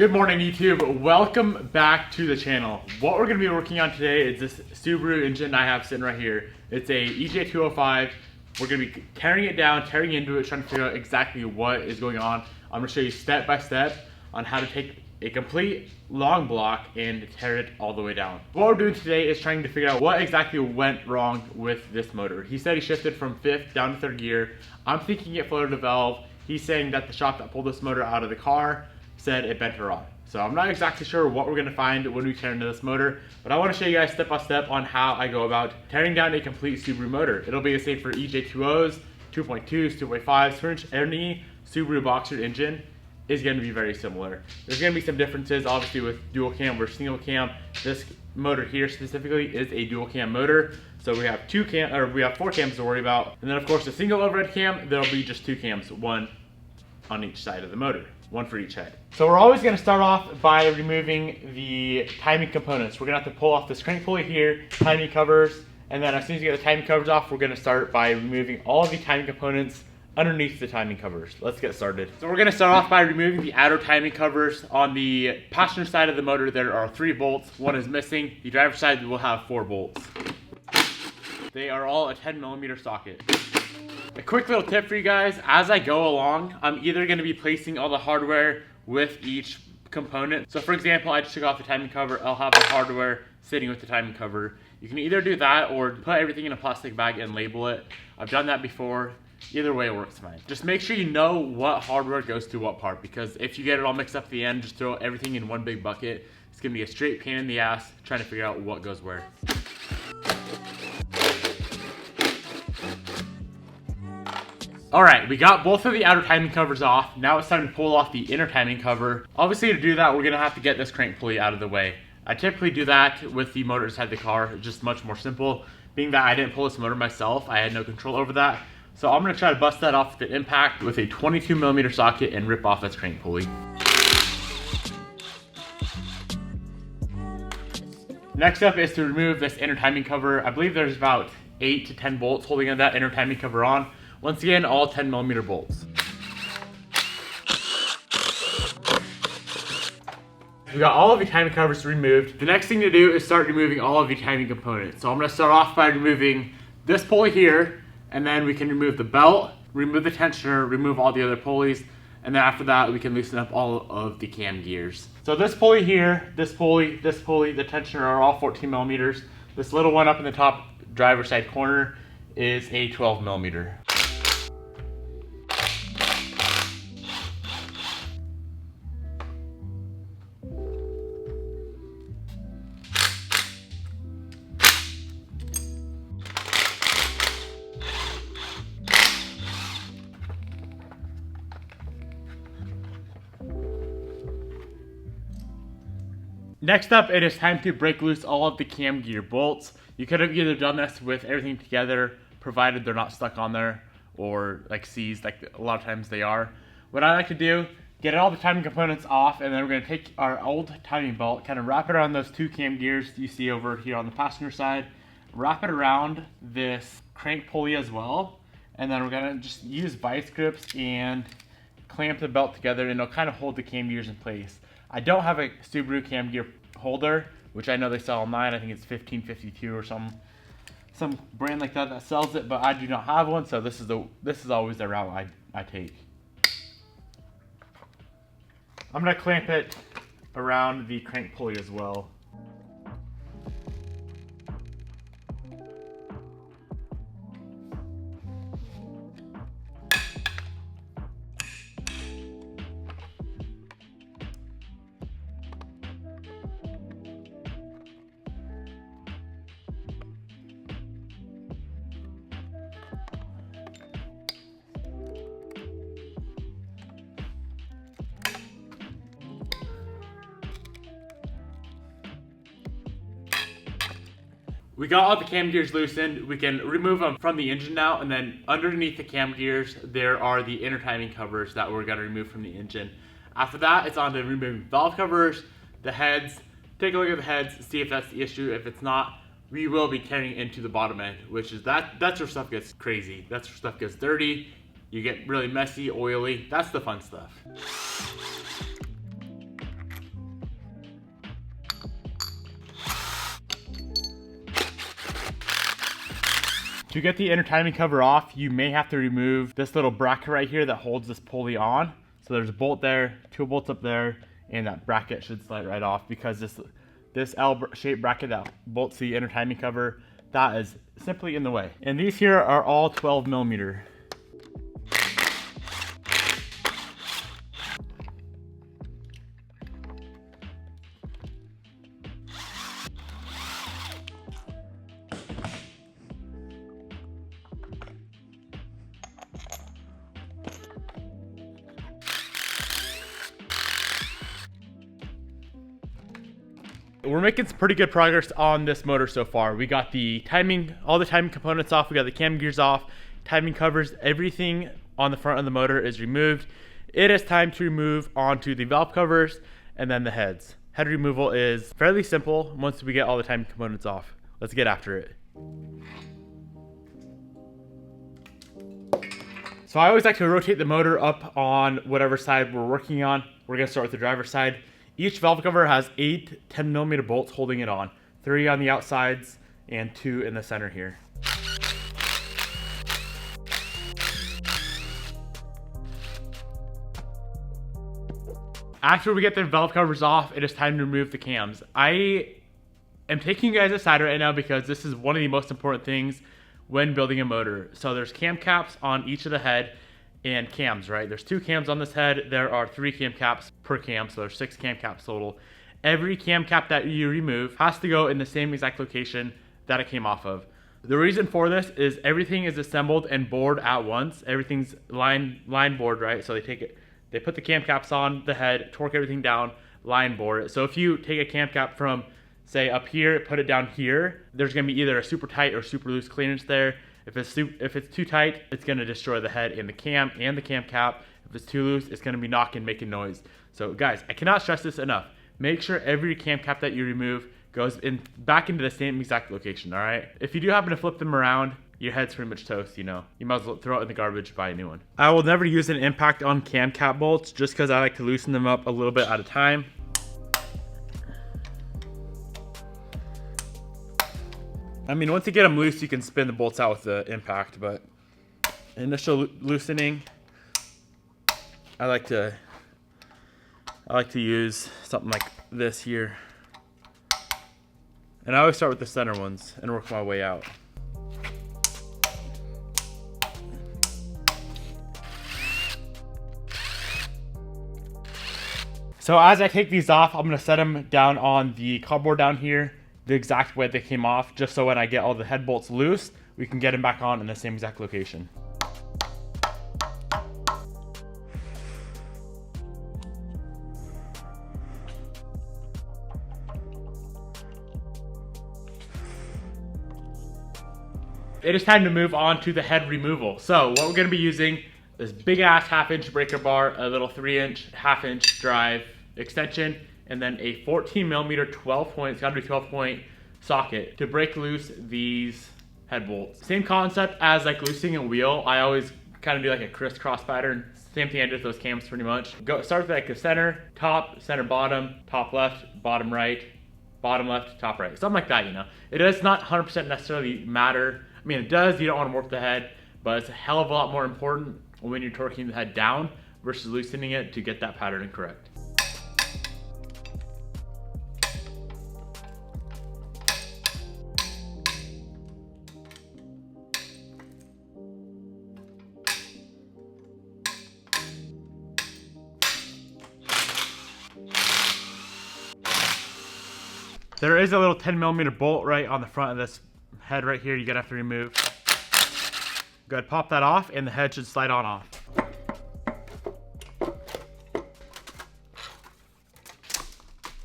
Good morning, YouTube. Welcome back to the channel. What we're going to be working on today is this Subaru engine I have sitting right here. It's a EJ205. We're going to be tearing it down, tearing into it, trying to figure out exactly what is going on. I'm going to show you step by step on how to take a complete long block and tear it all the way down. What we're doing today is trying to figure out what exactly went wrong with this motor. He said he shifted from 5th down to 3rd gear. I'm thinking it floated a valve. He's saying that the shop that pulled this motor out of the car said it bent a rod. So I'm not exactly sure what we're gonna find when we tear into this motor, but I wanna show you guys step by step on how I go about tearing down a complete Subaru motor. It'll be the same for EJ2Os, 2.2s, 2.5s, pretty much any Subaru Boxer engine is gonna be very similar. There's gonna be some differences, obviously, with dual cam versus single cam. This motor here specifically is a dual cam motor. So we have four cams to worry about. And then of course the single overhead cam, there'll be just 2 cams, one on each side of the motor. One for each head. So we're always going to start off by removing the timing components. We're going to have to pull off this crank pulley here, timing covers, and then as soon as you get the timing covers off, we're going to start by removing all of the timing components underneath the timing covers. Let's get started. So we're going to start off by removing the outer timing covers. On the passenger side of the motor, there are 3 bolts. One is missing. The driver's side will have 4 bolts. They are all a 10mm socket. A quick little tip for you guys, as I go along, I'm either going to be placing all the hardware with each component. So for example, I just took off the timing cover, I'll have the hardware sitting with the timing cover. You can either do that or put everything in a plastic bag and label it. I've done that before. Either way, it works fine. Just make sure you know what hardware goes to what part, because if you get it all mixed up at the end, just throw everything in one big bucket. It's going to be a straight pain in the ass trying to figure out what goes where. Alright, we got both of the outer timing covers off. Now it's time to pull off the inner timing cover. Obviously, to do that, we're going to have to get this crank pulley out of the way. I typically do that with the motor inside the car, just much more simple. Being that I didn't pull this motor myself, I had no control over that. So I'm going to try to bust that off with the impact with a 22mm socket and rip off this crank pulley. Next up is to remove this inner timing cover. I believe there's about 8 to 10 bolts holding that inner timing cover on. Once again, all 10mm bolts. We got all of the timing covers removed. The next thing to do is start removing all of the timing components. So I'm going to start off by removing this pulley here, and then we can remove the belt, remove the tensioner, remove all the other pulleys, and then after that we can loosen up all of the cam gears. So this pulley here, this pulley, the tensioner are all 14mm. This little one up in the top driver's side corner is a 12mm. Next up, it is time to break loose all of the cam gear bolts. You could have either done this with everything together, provided they're not stuck on there or like seized, like a lot of times they are. What I like to do, get all the timing components off, and then we're going to take our old timing belt, kind of wrap it around those 2 cam gears you see over here on the passenger side, wrap it around this crank pulley as well, and then we're going to just use vice grips and clamp the belt together, and it'll kind of hold the cam gears in place. I don't have a Subaru cam gear holder, which I know they sell online. I think it's 1552 or some brand like that sells it, but I do not have one, so this is always the route I take. I'm gonna clamp it around the crank pulley as well. We got all the cam gears loosened. We can remove them from the engine now, and then underneath the cam gears, there are the inner timing covers that we're gonna remove from the engine. After that, it's on to removing valve covers, the heads. Take a look at the heads, see if that's the issue. If it's not, we will be tearing into the bottom end, which is that's where stuff gets crazy. That's where stuff gets dirty. You get really messy, oily. That's the fun stuff. To get the inner timing cover off, you may have to remove this little bracket right here that holds this pulley on. So there's a bolt there, 2 bolts up there, and that bracket should slide right off because this L-shaped bracket that bolts the inner timing cover, that is simply in the way. And these here are all 12 millimeter. We're making some pretty good progress on this motor so far. We got the timing, all the timing components off. We got the cam gears off, timing covers, everything on the front of the motor is removed. It is time to move onto the valve covers and then the heads. Head removal is fairly simple once we get all the timing components off. Let's get after it. So I always like to rotate the motor up on whatever side we're working on. We're gonna start with the driver's side. Each valve cover has 8 10 millimeter bolts holding it on. 3 on the outsides and 2 in the center here. After we get the valve covers off, it is time to remove the cams. I am taking you guys aside right now because this is one of the most important things when building a motor. So there's cam caps on each of the head and cams, right? There's 2 cams on this head. There are 3 cam caps per cam, so there's 6 cam caps total. Every cam cap that you remove has to go in the same exact location that it came off of. The reason for this is everything is assembled and bored at once. Everything's line bored, right? So they put the cam caps on the head, torque everything down, line bore it. So if you take a cam cap from, say, up here, put it down here, there's gonna be either a super tight or super loose clearance there. If it's too tight, it's gonna destroy the head and the cam cap. If it's too loose, it's gonna be knocking, making noise. So guys, I cannot stress this enough. Make sure every cam cap that you remove goes back into the same exact location, all right? If you do happen to flip them around, your head's pretty much toast, you know. You might as well throw it in the garbage, buy a new one. I will never use an impact on cam cap bolts just because I like to loosen them up a little bit at a time. I mean, once you get them loose, you can spin the bolts out with the impact, but initial loosening, I like to use something like this here. And I always start with the center ones and work my way out. So as I take these off, I'm gonna set them down on the cardboard down here, the exact way they came off, just so when I get all the head bolts loose, we can get them back on in the same exact location. It is time to move on to the head removal. So what we're gonna be using, this big ass 1/2-inch breaker bar, a little 3-inch, 1/2-inch drive extension, and then a 14 millimeter 12 point, it's gotta be 12 point socket to break loose these head bolts. Same concept as like loosening a wheel. I always kind of do like a crisscross pattern. Same thing I did with those cams pretty much. Start with like the center, top, center, bottom, top left, bottom right, bottom left, top right. Something like that, you know. It does not 100% necessarily matter. I mean, it does, you don't want to warp the head, but it's a hell of a lot more important when you're torquing the head down versus loosening it to get that pattern correct. There is a little 10 millimeter bolt right on the front of this head right here. You're gonna have to remove. Go ahead, pop that off, and the head should slide on off.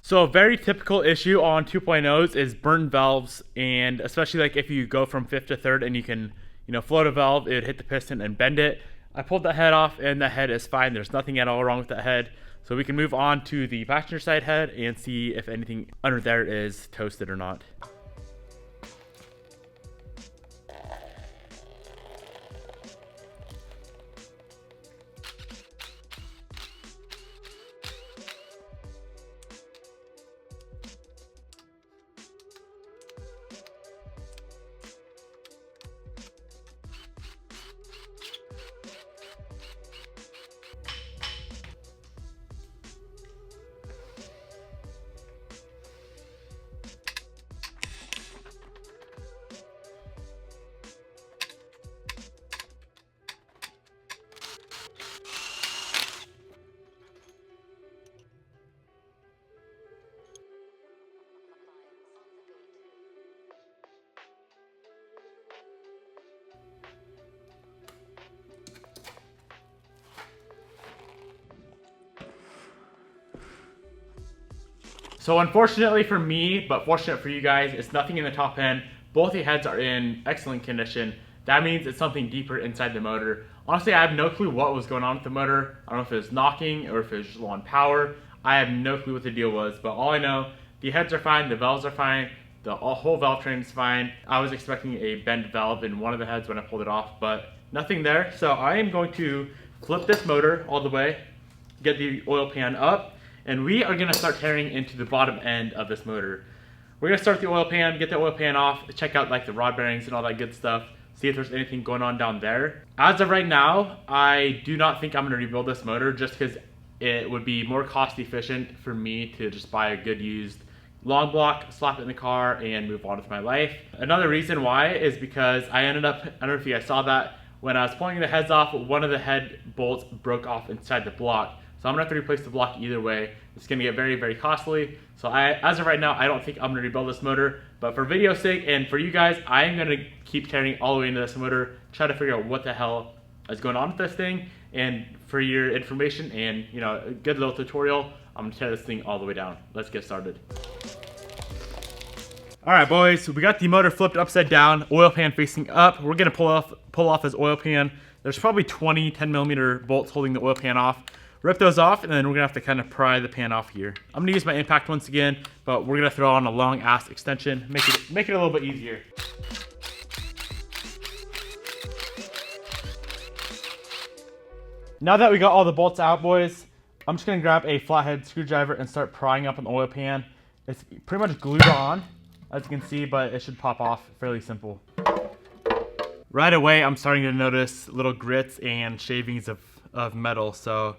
So a very typical issue on 2.0s is burnt valves, and especially like if you go from 5th to 3rd and you can, you know, float a valve, it would hit the piston and bend it. I pulled that head off, and the head is fine. There's nothing at all wrong with that head. So we can move on to the passenger side head and see if anything under there is toasted or not. So unfortunately for me, but fortunate for you guys, it's nothing in the top end. Both the heads are in excellent condition. That means it's something deeper inside the motor. Honestly, I have no clue what was going on with the motor. I don't know if it was knocking or if it was just low on power. I have no clue what the deal was, but all I know, the heads are fine, the valves are fine, the whole valve train is fine. I was expecting a bent valve in one of the heads when I pulled it off, but nothing there. So I am going to flip this motor all the way, get the oil pan up, and we are gonna start tearing into the bottom end of this motor. We're gonna start the oil pan, get the oil pan off, check out like the rod bearings and all that good stuff, see if there's anything going on down there. As of right now, I do not think I'm gonna rebuild this motor just because it would be more cost efficient for me to just buy a good used long block, slap it in the car, and move on with my life. Another reason why is because I ended up, I don't know if you guys saw that, when I was pulling the heads off, one of the head bolts broke off inside the block. So I'm gonna have to replace the block either way. It's gonna get very, very costly. So as of right now, I don't think I'm gonna rebuild this motor, but for video's sake and for you guys, I am gonna keep tearing all the way into this motor, try to figure out what the hell is going on with this thing. And for your information and a good little tutorial, I'm gonna tear this thing all the way down. Let's get started. All right, boys, so we got the motor flipped upside down, oil pan facing up. We're gonna pull off this oil pan. There's probably 20 10mm bolts holding the oil pan off. Rip those off, and then we're gonna have to kind of pry the pan off here. I'm gonna use my impact once again, but we're gonna throw on a long ass extension, make it a little bit easier. Now that we got all the bolts out, boys, I'm just gonna grab a flathead screwdriver and start prying up on the oil pan. It's pretty much glued on, as you can see, but it should pop off fairly simple. Right away, I'm starting to notice little grits and shavings of metal. So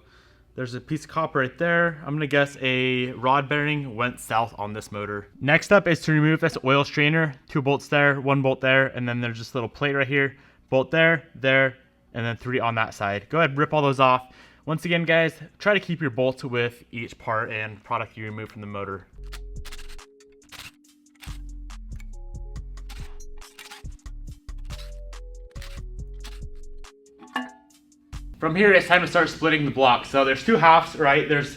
there's a piece of copper right there. I'm gonna guess a rod bearing went south on this motor. Next up is to remove this oil strainer. 2 bolts there, 1 bolt there, and then there's this little plate right here. Bolt there, and then 3 on that side. Go ahead and rip all those off. Once again, guys, try to keep your bolts with each part and product you remove from the motor. From here, it's time to start splitting the block. So there's 2 halves, right? There's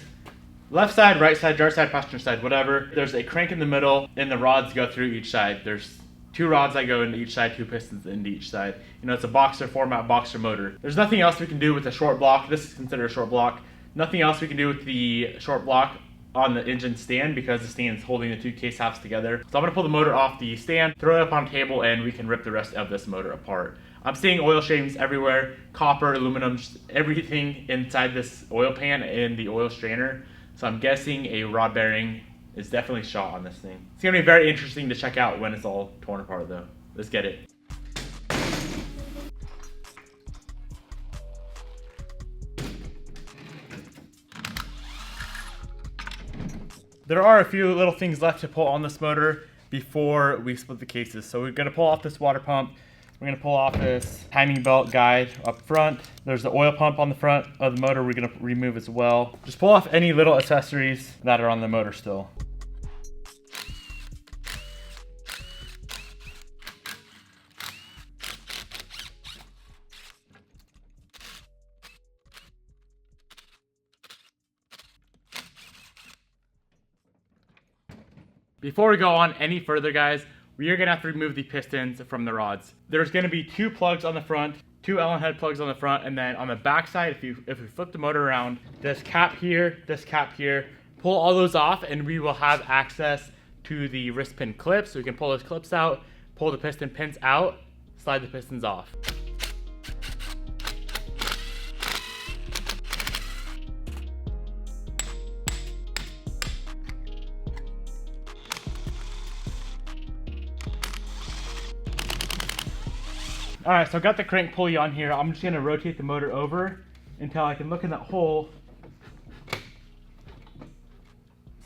left side, right side, driver side, passenger side, whatever. There's a crank in the middle, and the rods go through each side. There's 2 rods that go into each side, 2 pistons into each side. It's a boxer format, boxer motor. There's nothing else we can do with a short block. This is considered a short block. Nothing else we can do with the short block on the engine stand because the stand is holding the 2 case halves together. So I'm gonna pull the motor off the stand, throw it up on a table, and we can rip the rest of this motor apart. I'm seeing oil shavings everywhere, copper, aluminum, just everything inside this oil pan and the oil strainer. So I'm guessing a rod bearing is definitely shot on this thing. It's gonna be very interesting to check out when it's all torn apart though. Let's get it. There are a few little things left to pull on this motor before we split the cases. So we're gonna pull off this water pump. We're gonna pull off this timing belt guide up front. There's the oil pump on the front of the motor we're gonna remove as well. Just pull off any little accessories that are on the motor still. Before we go on any further, guys, we are gonna have to remove the pistons from the rods. There's gonna be 2 plugs on the front, 2 Allen head plugs on the front, and then on the back side, if we flip the motor around, this cap here, pull all those off, and we will have access to the wrist pin clips. So we can pull those clips out, pull the piston pins out, slide the pistons off. All right, so I got the crank pulley on here. I'm just gonna rotate the motor over until I can look in that hole,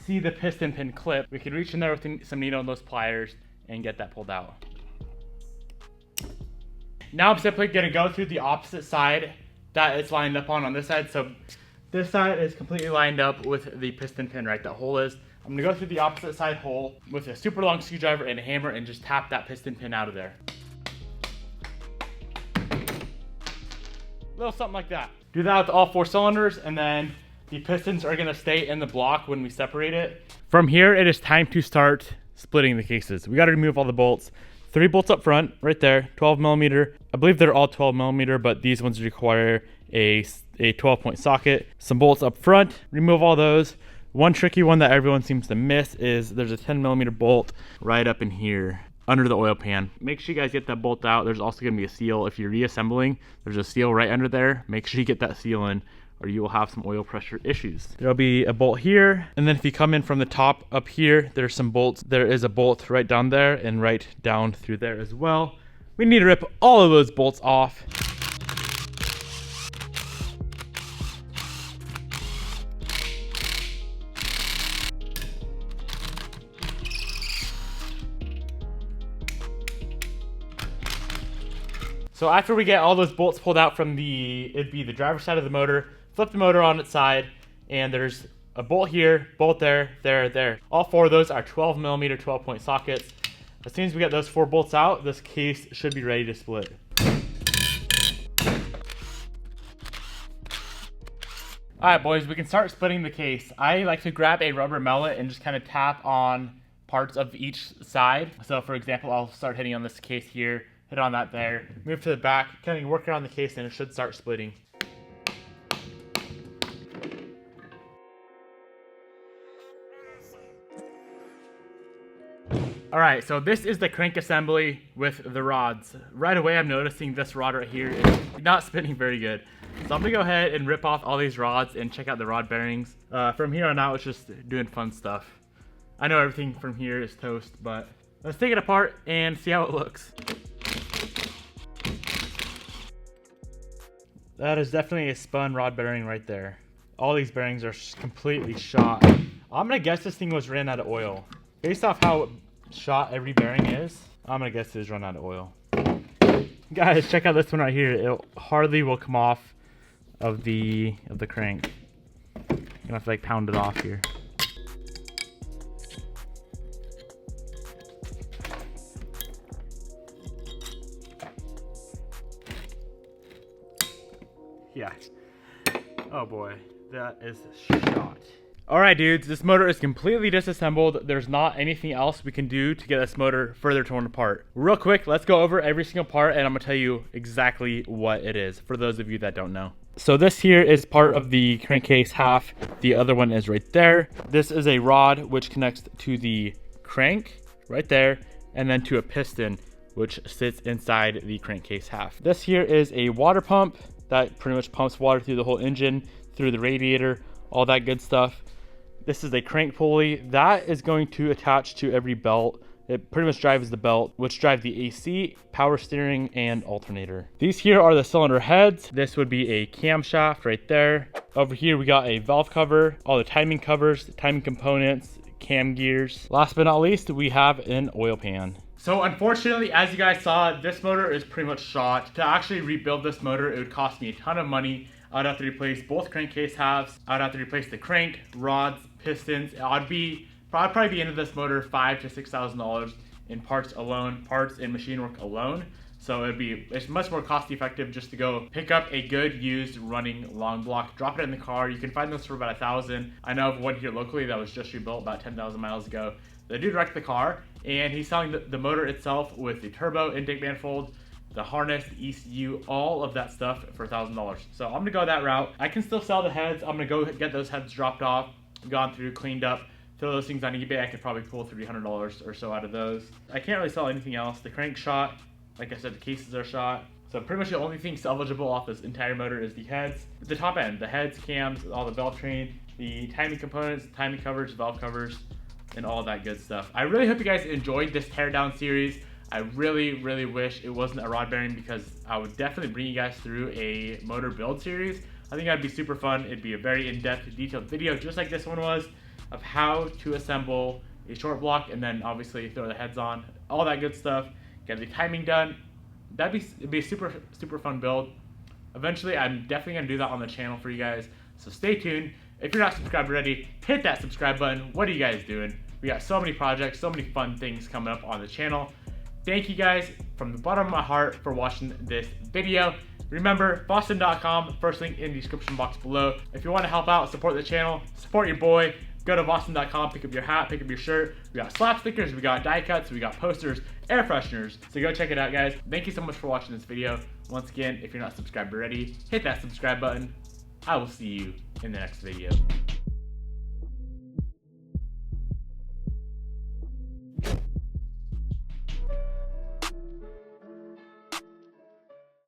see the piston pin clip. We can reach in there with some needle and those pliers and get that pulled out. Now I'm simply gonna go through the opposite side that it's lined up on this side. So this side is completely lined up with the piston pin, right? That hole is. I'm gonna go through the opposite side hole with a super long screwdriver and a hammer and just tap that piston pin out of there. Little something like that. Do that with all 4 cylinders, and then the pistons are gonna stay in the block when we separate it From here, it is time to start splitting the cases. We got to remove all the bolts. 3 bolts up front, right there, 12 millimeter. I believe they're all 12 millimeter, but these ones require a 12-point socket. Some bolts up front, remove all those. One tricky one that everyone seems to miss is there's a 10 millimeter bolt right up in here under the oil pan. Make sure you guys get that bolt out. There's also gonna be a seal. If you're reassembling, there's a seal right under there. Make sure you get that seal in, or you will have some oil pressure issues. There'll be a bolt here, and then if you come in from the top up here, there's some bolts. There is a bolt right down there and right down through there as well. We need to rip all of those bolts off. So after we get all those bolts pulled out from it'd be the driver's side of the motor, flip the motor on its side, and there's a bolt here, bolt there, there. All 4 of those are 12 millimeter 12-point sockets. As soon as we get those 4 bolts out, this case should be ready to split. All right, boys, we can start splitting the case. I like to grab a rubber mallet and just kind of tap on parts of each side. So for example, I'll start hitting on this case here, hit on that there, move to the back, kind of work around the case, and it should start splitting. All right, so this is the crank assembly with the rods. Right away, I'm noticing this rod right here is not spinning very good. So I'm gonna go ahead and rip off all these rods and check out the rod bearings. From here on out, it's just doing fun stuff. I know everything from here is toast, but let's take it apart and see how it looks. That is definitely a spun rod bearing right there. All these bearings are completely shot. I'm gonna guess this thing was ran out of oil. Based off how shot every bearing is, I'm gonna guess it was run out of oil. Guys, check out this one right here. It hardly will come off of the crank. I'm gonna have to like pound it off here. Yeah. Oh boy, that is shot. All right, dudes, this motor is completely disassembled. There's not anything else we can do to get this motor further torn apart. Real quick, let's go over every single part and I'm gonna tell you exactly what it is for those of you that don't know. So this here is part of the crankcase half. The other one is right there. This is a rod which connects to the crank right there, and then to a piston which sits inside the crankcase half. This here is a water pump that pretty much pumps water through the whole engine, through the radiator, all that good stuff. This is a crank pulley that is going to attach to every belt. It pretty much drives the belt, which drive the AC, power steering, and alternator. These here are the cylinder heads. This would be a camshaft right there. Over here, we got a valve cover, all the timing covers, timing components, cam gears. Last but not least, we have an oil pan. So unfortunately, as you guys saw, this motor is pretty much shot. To actually rebuild this motor, it would cost me a ton of money. I'd have to replace both crankcase halves. I'd have to replace the crank, rods, pistons. I'd probably be into this motor $5,000 to $6,000 in parts alone, parts and machine work alone. So it's much more cost effective just to go pick up a good used running long block, drop it in the car. You can find those for about $1,000. I know of one here locally that was just rebuilt about 10,000 miles ago. The dude wrecked the car, and he's selling the motor itself with the turbo, intake manifold, the harness, the ECU, all of that stuff for $1,000. So I'm gonna go that route. I can still sell the heads. I'm gonna go get those heads dropped off, gone through, cleaned up, throw those things on eBay. I could probably pull $300 or so out of those. I can't really sell anything else. The crank shot, like I said, the cases are shot. So pretty much the only thing salvageable off this entire motor is the heads, the top end, the heads, cams, all the valve train, the timing components, timing covers, valve covers, and all that good stuff. I really hope you guys enjoyed this teardown series. I really, really wish it wasn't a rod bearing, because I would definitely bring you guys through a motor build series. I think that'd be super fun. It'd be a very in-depth, detailed video, just like this one was, of how to assemble a short block and then obviously throw the heads on, all that good stuff, get the timing done. It'd be a super, super fun build. Eventually, I'm definitely gonna do that on the channel for you guys, so stay tuned. If you're not subscribed already, hit that subscribe button. What are you guys doing? We got so many projects, so many fun things coming up on the channel. Thank you guys from the bottom of my heart for watching this video. Remember, Boston.com, first link in the description box below. If you want to help out, support the channel, support your boy, Go to Boston.com, pick up your hat, pick up your shirt. We got slap stickers, we got die cuts, we got posters, air fresheners. So go check it out, guys. Thank you so much for watching this video. Once again, if you're not subscribed already, hit that subscribe button. I will see you in the next video.